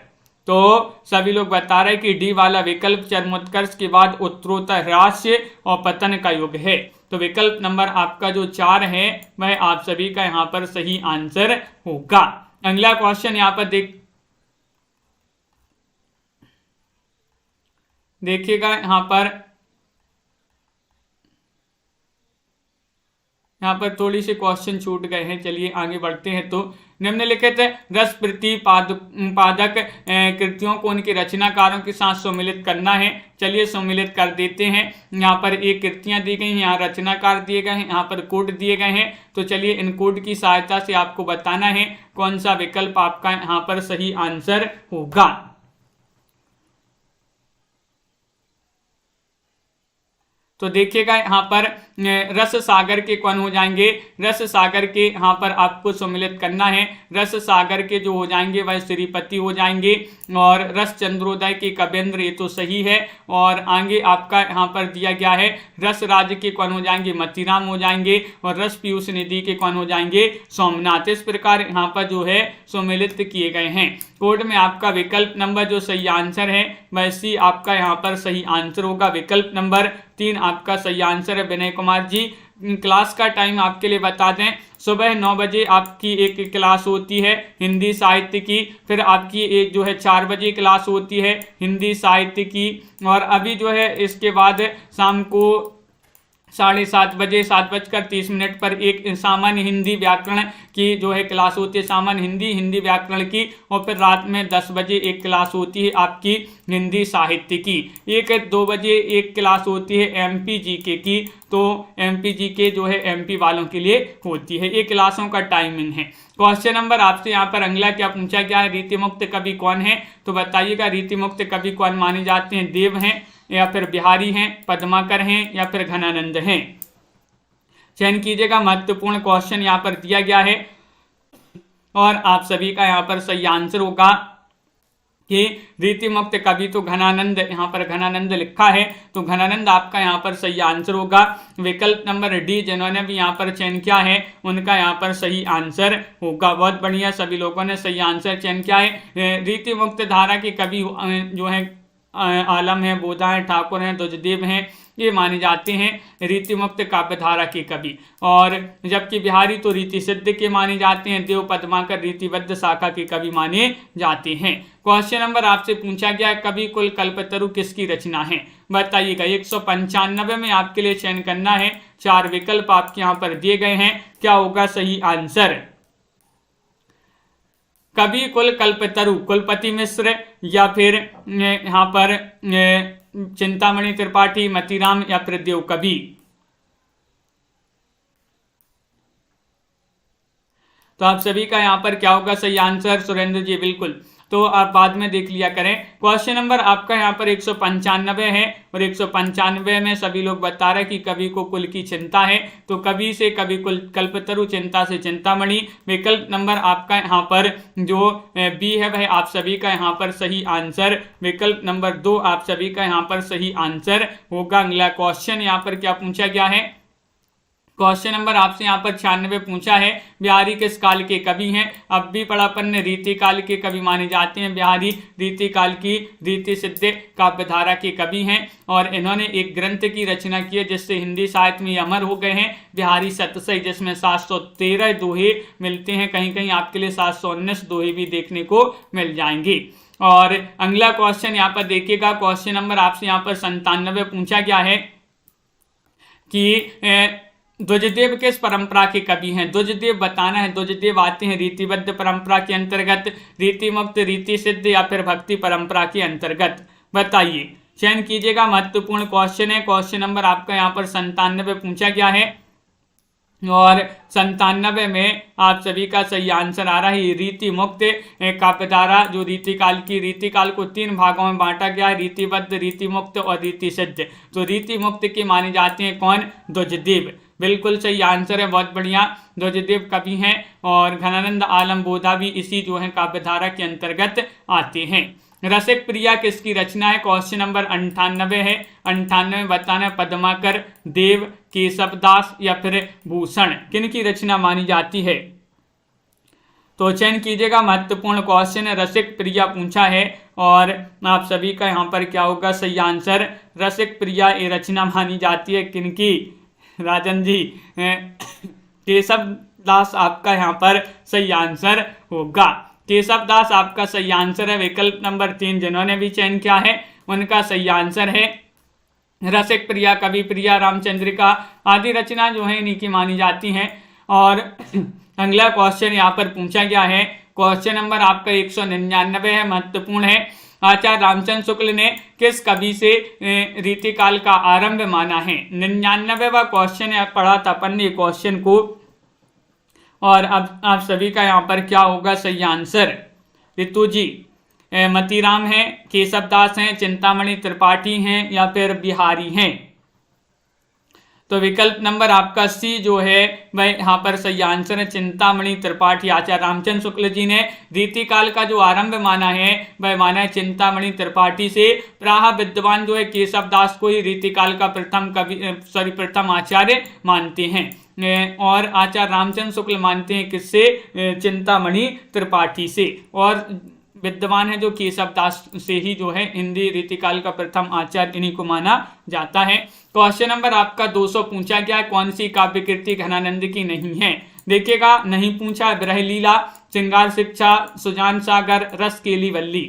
तो सभी लोग बता रहे कि डी वाला विकल्प चरमोत्कर्ष के बाद उत्तरोत्तर ह्रास और पतन का युग है। तो विकल्प नंबर आपका जो 4 है वह आप सभी का यहाँ पर सही आंसर होगा। अगला क्वेश्चन यहाँ पर देखिएगा, यहाँ पर थोड़ी से क्वेश्चन छूट गए हैं, चलिए आगे बढ़ते हैं। तो निम्नलिखित रस प्रतिपादक कृतियों को उनके रचनाकारों के साथ सम्मिलित करना है, चलिए सम्मिलित कर देते हैं। यहाँ पर एक कृतियां दी गई हैं, यहाँ रचनाकार दिए गए हैं, यहाँ पर कोड दिए गए हैं। तो चलिए इन कोड की सहायता से आपको बताना है कौन सा विकल्प आपका यहाँ पर सही आंसर होगा। तो देखिएगा यहाँ पर रस सागर के कौन हो जाएंगे, रस सागर के यहाँ पर आपको सम्मिलित करना है। रस सागर के जो हो जाएंगे वह श्रीपति हो जाएंगे, और रस चंद्रोदय के कबींद्र, ये तो सही है। और आगे आपका यहाँ पर दिया गया है रस राज के कौन हो जाएंगे, मतीराम हो जाएंगे, और रस पीयूष निधि के कौन हो जाएंगे, सोमनाथ। इस प्रकार यहाँ पर जो है सम्मिलित किए गए हैं। कोड में आपका विकल्प नंबर जो सही आंसर है वह सी आपका यहाँ पर सही आंसर होगा। विकल्प नंबर 3 आपका सही आंसर है विनय कुमार जी। क्लास का टाइम आपके लिए बता दें, सुबह 9 बजे आपकी एक क्लास होती है हिंदी साहित्य की, फिर आपकी एक जो है 4 बजे क्लास होती है हिंदी साहित्य की, और अभी जो है इसके बाद शाम को 7:30 बजे 7:30 पर एक सामान्य हिंदी व्याकरण की जो है क्लास होती है, सामान्य हिंदी व्याकरण की, और फिर रात में 10 बजे एक क्लास होती है आपकी हिंदी साहित्य की। 1-2 बजे एक क्लास होती है एमपी जीके की, तो एमपी जीके जो है एमपी वालों के लिए होती है। ये क्लासों का टाइमिंग है। क्वेश्चन नंबर आपसे यहाँ पर अगला क्या पूछा गया है, रीतिमुक्त कवि कौन है, तो बताइएगा रीतिमुक्त कवि कौन माने जाते हैं, देव हैं या फिर बिहारी हैं, पद्माकर हैं या फिर घनानंद हैं। चयन कीजिएगा, महत्वपूर्ण क्वेश्चन यहाँ पर दिया गया है, और आप सभी का यहाँ पर सही आंसर होगा कि रीतिमुक्त कवि तो घनानंद, यहाँ पर घनानंद लिखा है, तो घनानंद आपका यहाँ पर सही आंसर होगा। विकल्प नंबर डी जिन्होंने भी यहाँ पर चयन किया है उनका यहाँ पर सही आंसर होगा। बहुत बढ़िया, सभी लोगों ने सही आंसर चयन किया है। रीतिमुक्त धारा के कवि जो है आलम है, बोधा है, ठाकुर हैं, दुजदेव हैं, ये माने जाते हैं रीतिमुक्त काव्यधारा के कवि। और जबकि बिहारी तो रीति सिद्ध के माने जाते हैं, देव पद्माकर रीतिबद्ध शाखा के कवि माने जाते हैं। क्वेश्चन नंबर आपसे पूछा गया, कवि कुल कल्पतरु किसकी रचना है, बताइएगा। 195 में आपके लिए चयन करना है, 4 विकल्प आपके यहाँ पर दिए गए हैं, क्या होगा सही आंसर। कवि कुल कल्पतरु कुलपति मिश्र, या फिर यहाँ पर चिंतामणि त्रिपाठी, मतीराम या फिर देव कवि। तो आप सभी का यहाँ पर क्या होगा सही आंसर, सुरेंद्र जी बिल्कुल, तो आप बाद में देख लिया करें। क्वेश्चन नंबर आपका यहाँ पर 195 है, और 195 में सभी लोग बता रहे कि कवि को कुल की चिंता है, तो कवि से कवि कुल कल्पतरु, चिंता से चिंतामणि। विकल्प नंबर आपका यहाँ पर जो बी है वह आप सभी का यहाँ पर सही आंसर। विकल्प नंबर 2 आप सभी का यहाँ पर सही आंसर होगा। अगला क्वेश्चन यहाँ पर क्या पूछा गया है, क्वेश्चन नंबर आपसे यहाँ पर 96 पूछा है, बिहारी किस काल के कवि हैं। अब भी पढ़ापन ने रीति काल के कवि माने जाते हैं। बिहारी रीति काल की रीति सिद्ध काव्यधारा के कवि हैं, और इन्होंने एक ग्रंथ की रचना की है जिससे हिंदी साहित्य में अमर हो गए हैं, बिहारी सतसई, जिसमें 713 दोहे मिलते हैं, कहीं कहीं आपके लिए 719 दोहे भी देखने को मिल जाएंगे। और अगला क्वेश्चन यहाँ पर देखिएगा, क्वेश्चन नंबर आपसे यहाँ पर 97 पूछा गया है कि ध्वजदेव किस परंपरा के कवि हैं। ध्वजदेव बताना है, ध्वजदेव आते हैं रीतिबद्ध परंपरा के अंतर्गत, रीतिमुक्त, रीति सिद्ध या फिर भक्ति परंपरा के अंतर्गत, बताइए। चयन कीजिएगा, महत्वपूर्ण क्वेश्चन है। क्वेश्चन नंबर आपका यहाँ पर 97 पूछा गया है, और 97 में आप सभी का सही आंसर आ रहा है रीति मुक्त काव्यधारा। जो रीति काल की, रीति काल को 3 भागों में बांटा गया है, रीतिबद्ध, रीति मुक्त और रीति सिद्ध। तो रीति मुक्त के माने जाते हैं कौन, ध्वजदेव, बिल्कुल सही आंसर है, बहुत बढ़िया, ध्वजदेव कवि हैं। और घनानंद आलम बोधा भी इसी जो है काव्यधारा के अंतर्गत आते हैं। रसिक प्रिया किसकी रचना है, क्वेश्चन नंबर 98 है। 98 बताना, पद्माकर, देव, केशवदास या फिर भूषण, किन की रचना मानी जाती है। तो चयन कीजिएगा, महत्वपूर्ण क्वेश्चन है, रसिक प्रिया पूछा है, और आप सभी का यहाँ पर क्या होगा सही आंसर। रसिक प्रिया ये रचना मानी जाती है किनकी, राजन जी, केशवदास आपका यहाँ पर सही आंसर होगा। केशवदास आपका सही आंसर है। विकल्प नंबर 3 जिन्होंने भी चयन किया है उनका सही आंसर है। रसिक प्रिया, कवि प्रिया, रामचंद्रिका आदि रचना जो है इन्हीं की मानी जाती हैं। और अगला क्वेश्चन यहाँ पर पूछा गया है, क्वेश्चन नंबर आपका 199 है, महत्वपूर्ण है। आचार्य रामचंद्र शुक्ल ने किस कवि से रीतिकाल का आरंभ माना है। 99वां क्वेश्चन है, पढ़ा था अपन ने क्वेश्चन को, और अब आप सभी का यहाँ पर क्या होगा सही आंसर। ऋतु जी, मतीराम हैं, केशवदास हैं, चिंतामणि त्रिपाठी हैं या फिर बिहारी हैं। तो विकल्प नंबर आपका सी जो है वह यहाँ पर सही आंसर है। चिंतामणि त्रिपाठी आचार्य रामचंद्र शुक्ल जी ने रीतिकाल का जो आरंभ माना है वह माना है चिंतामणि त्रिपाठी से। प्राह विद्वान जो है केशव दास को ही रीतिकाल का प्रथम आचार्य मानते हैं और आचार्य रामचंद्र शुक्ल मानते हैं किससे? चिंतामणि त्रिपाठी से। और विद्वान है जो केशव दास से ही जो है हिंदी रीतिकाल का प्रथम आचार्य इन्हीं को माना जाता है। क्वेश्चन नंबर आपका 200 पूछा गया है, कौन सी काव्य कृति घनानंद की नहीं है? देखिएगा, नहीं पूछा विरह लीला, श्रृंगार शिक्षा, सुजान सागर, रस केली वल्ली।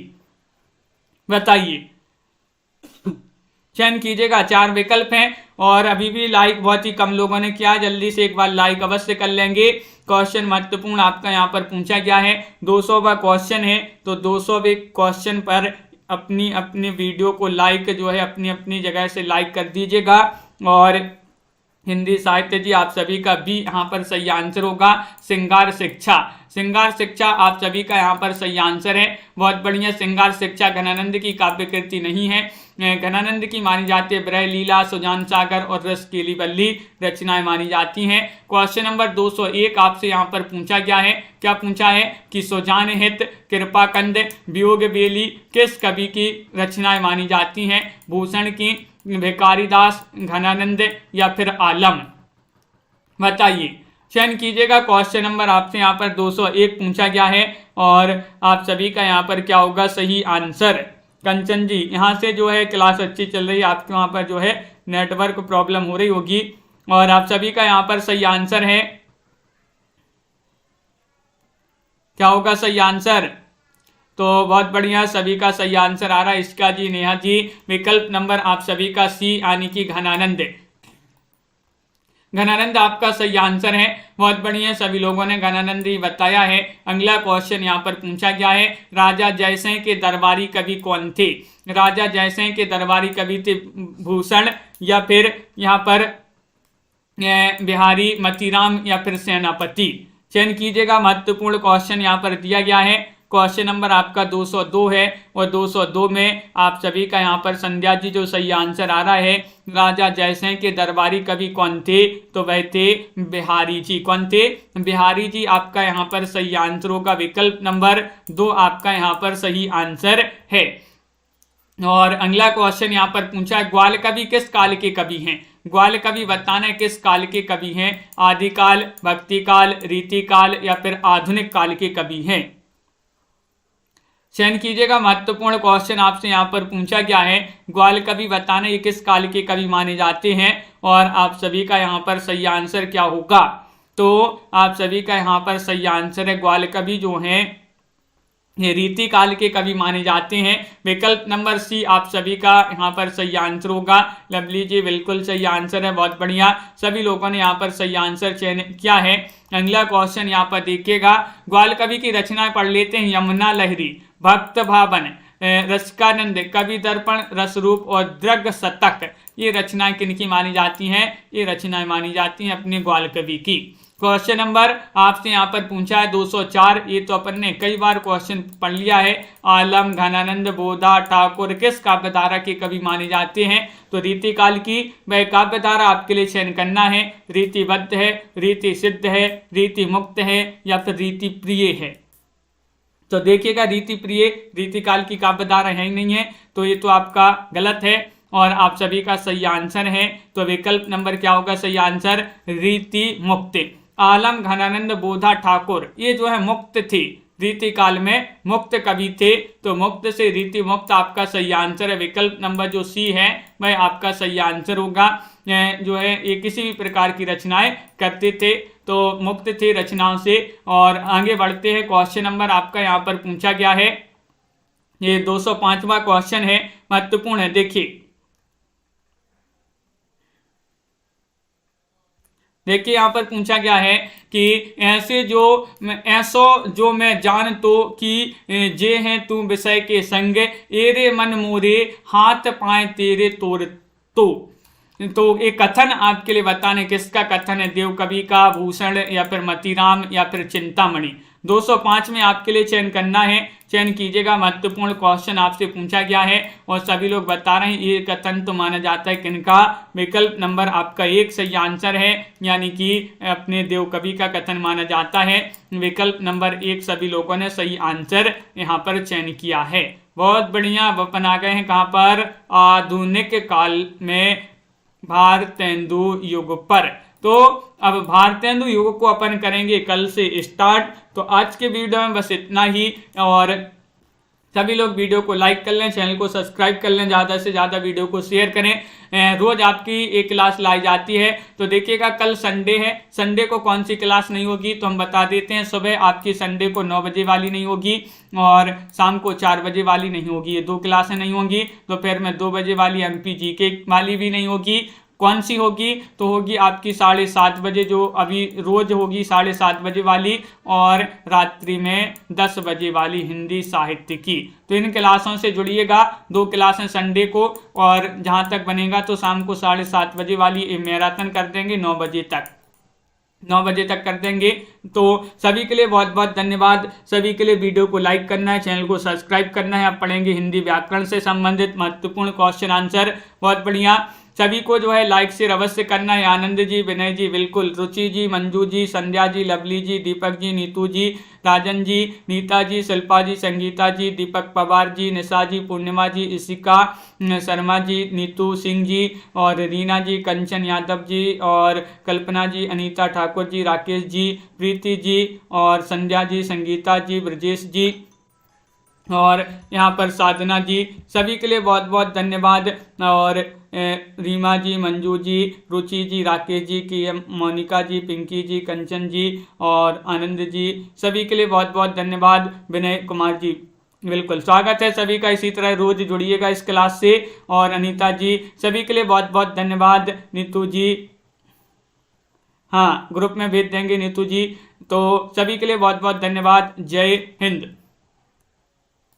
बताइए, चयन कीजिएगा। 4 विकल्प हैं और अभी भी लाइक बहुत ही कम लोगों ने किया, जल्दी से एक बार लाइक अवश्य कर लेंगे। क्वेश्चन महत्वपूर्ण आपका यहाँ पर पूछा गया है, 200वां क्वेश्चन है, तो 200वें क्वेश्चन पर अपनी अपनी वीडियो को लाइक जो है अपनी अपनी जगह से लाइक कर दीजिएगा। और हिंदी साहित्य जी आप सभी का भी यहाँ पर सही आंसर होगा, श्रृंगार शिक्षा। श्रृंगार शिक्षा आप सभी का यहाँ पर सही आंसर है। बहुत बढ़िया। श्रृंगार शिक्षा घनानंद की काव्य कृति नहीं है। घनानंद की मानी जाती है विरह लीला, सुजान सागर और रस केली वल्ली रचनाएं मानी जाती हैं। क्वेश्चन नंबर 201 आपसे यहाँ पर पूछा गया है, क्या पूछा है कि सुजान हित, कृपाकंद, वियोग बेली किस कवि की रचनाएं मानी जाती हैं? भूषण की, भिखारीदास, घनानंद या फिर आलम? बताइए, चयन कीजिएगा। क्वेश्चन नंबर आपसे यहाँ पर 201 पूछा गया है और आप सभी का यहाँ पर क्या होगा सही आंसर? कंचन जी, यहाँ से जो है क्लास अच्छी चल रही है, आपके वहाँ पर जो है नेटवर्क प्रॉब्लम हो रही होगी और आप सभी का यहाँ पर सही आंसर है, क्या होगा सही आंसर? तो बहुत बढ़िया, सभी का सही आंसर आ रहा है। इसका जी, नेहा जी, विकल्प नंबर आप सभी का सी यानी कि घनानंद। घनानंद आपका सही आंसर है। बहुत बढ़िया, सभी लोगों ने घनानंद ही बताया है। अगला क्वेश्चन यहाँ पर पूछा गया है, राजा जयसिंह के दरबारी कवि कौन थे? राजा जयसिंह के दरबारी कवि थे भूषण या फिर यहाँ पर बिहारी, मतीराम या फिर सेनापति? चयन कीजिएगा। महत्वपूर्ण क्वेश्चन यहाँ पर दिया गया है। क्वेश्चन नंबर आपका 202 है और 202 में आप सभी का यहाँ पर संध्या जी जो सही आंसर आ रहा है, राजा जयसिंह के दरबारी कवि कौन थे? तो वह थे बिहारी जी। कौन थे? बिहारी जी आपका यहाँ पर सही आंसर होगा। विकल्प नंबर 2 आपका यहाँ पर सही आंसर है। और अगला क्वेश्चन यहाँ पर पूछा है, ग्वाल कवि किस काल के कवि हैं? ग्वाल कवि बताना है किस काल के कवि हैं? आदिकाल, भक्तिकाल, रीतिकाल या फिर आधुनिक काल के कवि हैं? चयन कीजिएगा। महत्वपूर्ण क्वेश्चन आपसे यहाँ पर पूछा गया है, ग्वाल कवि बताना ये किस काल के कवि माने जाते हैं और आप सभी का यहाँ पर सही आंसर क्या होगा? तो आप सभी का यहाँ पर सही आंसर है, ग्वाल कवि जो हैं ये रीति काल के कवि माने जाते हैं। विकल्प नंबर सी आप सभी का यहाँ पर सही आंसर होगा। लवली जी बिल्कुल सही आंसर है, बहुत बढ़िया, सभी लोगों ने यहाँ पर सही आंसर चयन किया है। अगला क्वेश्चन यहाँ पर देखिएगा, ग्वाल कवि की रचनाएं पढ़ लेते हैं। यमुना लहरी, भक्त भावन, रसिकानंद, कवि दर्पण, रसरूप और दृग शतक, ये रचनाएं किनकी मानी जाती हैं? ये रचनाएं मानी जाती हैं अपने ग्वाल कवि की। क्वेश्चन नंबर आपसे यहाँ पर पूछा है 204, ये तो अपन ने कई बार क्वेश्चन पढ़ लिया है। आलम, घनानंद, बोधा, ठाकुर किस काव्यधारा के कवि माने जाते हैं? तो रीतिकाल की वह काव्यधारा आपके लिए चयन करना है। रीतिबद्ध है, रीति सिद्ध है, रीति मुक्त है या फिर रीति प्रिय है? तो देखिएगा, रीति प्रिय रीतिकाल की काव्यधारा है ही नहीं है, तो ये तो आपका गलत है और आप सभी का सही आंसर है। तो विकल्प नंबर क्या होगा सही आंसर? रीति मुक्त। आलम, घनानंद, बोधा, ठाकुर ये जो है मुक्त थे, रीति काल में मुक्त कवि थे, तो मुक्त से रीति मुक्त आपका सही आंसर है। विकल्प नंबर जो सी है वह आपका सही आंसर होगा। जो है ये किसी भी प्रकार की रचनाएं करते थे, तो मुक्त थे रचनाओं से। और आगे बढ़ते हैं, क्वेश्चन नंबर आपका यहाँ पर पूछा गया है, ये 205वां क्वेश्चन है, महत्वपूर्ण है। देखिए यहाँ पर पूछा गया है कि ऐसो जो मैं जान तो कि जे हैं तू विषय के संग, एरे मन मोरे हाथ पाए तेरे तोर। तो एक कथन आपके लिए बताने, किसका कथन है? देव कवि का, भूषण या फिर मतीराम या फिर चिंतामणि? 205 में आपके लिए चयन करना है, चयन कीजिएगा। महत्वपूर्ण क्वेश्चन आपसे पूछा गया है और सभी लोग बता रहे हैं ये कथन तो माना जाता है किनका, विकल्प नंबर आपका 1 सही आंसर है, यानी कि अपने देवकवि का कथन माना जाता है। विकल्प नंबर 1 सभी लोगों ने सही आंसर यहाँ पर चयन किया है। बहुत बढ़िया। अपन आ गए हैं कहाँ पर, आधुनिक काल में भारतेंदु युग पर। तो अब भारतेंदु युग को अपन करेंगे कल से स्टार्ट। तो आज के वीडियो में बस इतना ही, और सभी लोग वीडियो को लाइक कर लें, चैनल को सब्सक्राइब कर लें, ज़्यादा से ज़्यादा वीडियो को शेयर करें। रोज आपकी एक क्लास लाई जाती है, तो देखिएगा कल संडे है, संडे को कौन सी क्लास नहीं होगी तो हम बता देते हैं। सुबह आपकी संडे को 9 बजे वाली नहीं होगी और शाम को 4 बजे वाली नहीं होगी, ये 2 क्लासें नहीं होंगी। दोपहर में 2 बजे वाली MP GK वाली भी नहीं होगी। कौन सी होगी तो होगी आपकी 7:30 बजे, जो अभी रोज होगी 7:30 बजे वाली, और रात्रि में 10 बजे वाली हिंदी साहित्य की। तो इन क्लासों से जुड़िएगा, 2 क्लासें संडे को, और जहां तक बनेगा तो शाम को 7:30 बजे वाली मैराथन कर देंगे 9 बजे तक कर देंगे। तो सभी के लिए बहुत बहुत धन्यवाद। सभी के लिए वीडियो को लाइक करना है, चैनल को सब्सक्राइब करना है। अब पढ़ेंगे हिंदी व्याकरण से संबंधित महत्वपूर्ण क्वेश्चन आंसर। बहुत बढ़िया। सभी को जो है लाइक शेयर अवश्य करना है। आनंद जी, विनय जी, बिल्कुल, रुचि जी, मंजू जी, संध्या जी, लवली जी, दीपक जी, नीतू जी, राजन जी, नीता जी, शिल्पा जी, संगीता जी, दीपक पवार जी, निशा जी, पूर्णिमा जी, इशिका शर्मा जी, नीतू सिंह जी, और रीना जी, कंचन यादव जी, और कल्पना जी, अनीता ठाकुर जी, राकेश जी, प्रीति जी, और संध्या जी, संगीता जी, ब्रजेश जी, और यहाँ पर साधना जी। सभी के लिए बहुत बहुत धन्यवाद। और रीमा जी, मंजू जी, रुचि जी, राकेश जी, KM, मोनिका जी, पिंकी जी, कंचन जी, और आनंद जी, सभी के लिए बहुत बहुत धन्यवाद। विनय कुमार जी, बिल्कुल स्वागत है सभी का, इसी तरह रोज जुड़िएगा इस क्लास से। और अनीता जी, सभी के लिए बहुत बहुत धन्यवाद। नीतू जी, हाँ ग्रुप में भेज देंगे नीतू जी। तो सभी के लिए बहुत बहुत धन्यवाद। जय हिंद।